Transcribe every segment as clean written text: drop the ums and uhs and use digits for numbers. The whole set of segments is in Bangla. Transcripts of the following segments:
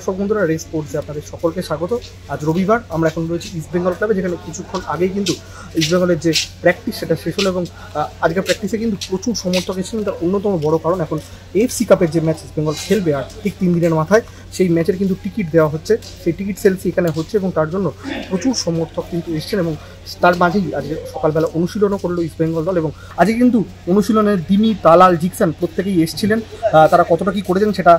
দর্শক বন্ধুরা, রেস স্পোর্টসে আপনাদের সকলকে স্বাগত। আজ রবিবার, আমরা এখন রয়েছি ইস্ট বেঙ্গল ক্লাবে, যেখানে কিছুক্ষণ আগেই কিন্তু ইস্ট বেঙ্গলের যে প্র্যাকটিস সেটা শেষ হলো এবং আজকের প্র্যাকটিসে কিন্তু প্রচুর সমর্থক এসেছিলেন। তার অন্যতম বড় কারণ, এখন এফসি কাপের যে ম্যাচ ইস্ট বেঙ্গল খেলবে আর ঠিক 3 দিনের মাথায় সেই ম্যাচের কিন্তু টিকিট দেওয়া হচ্ছে, সেই টিকিট সেলসই এখানে হচ্ছে এবং তার জন্য প্রচুর সমর্থক কিন্তু এসছেন এবং তার মাঝেই আজকে সকালবেলা অনুশীলনও করলো ইস্ট বেঙ্গল দল। এবং আজকে কিন্তু অনুশীলনের দিমি, তালাল, জিকসান প্রত্যেকেই এসেছিলেন। তারা কতটা কী করেছেন সেটা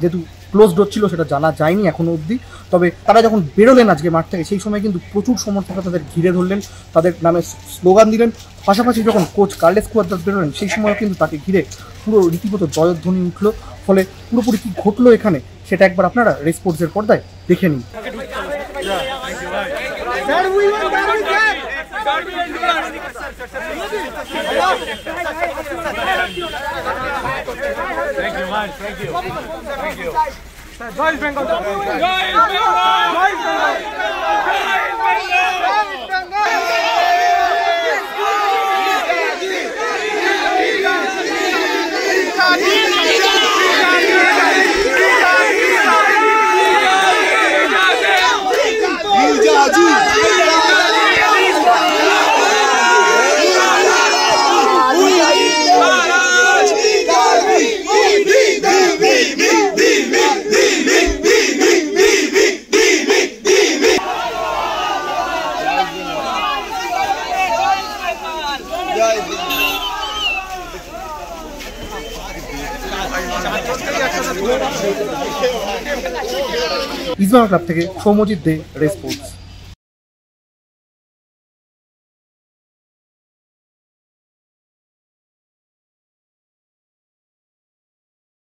যেহেতু ক্লোজ ডোর ছিল সেটা জানা যায়নি এখনও অবধি। তবে তারা যখন বেরোলেন আজকে মাঠ থেকে, সেই সময় কিন্তু প্রচুর সমর্থকরা তাদের ঘিরে ধরলেন, তাদের নামে স্লোগান দিলেন। পাশাপাশি যখন কোচ কার্লেস কুয়াদ্রাস বেরোলেন, সেই সময়ও কিন্তু তাকে ঘিরে পুরো রীতিমতো জয়ধ্বনি উঠল। ফলে পুরোপুরি কী ঘটলো এখানে সেটা একবার আপনারা রেস স্পোর্টসের পর্দায় দেখে নিন। জয় বেঙ্গল, জয় ইস্ট বেঙ্গল ক্লাব থেকে সৌম্যজিৎ দে, রেস স্পোর্টস।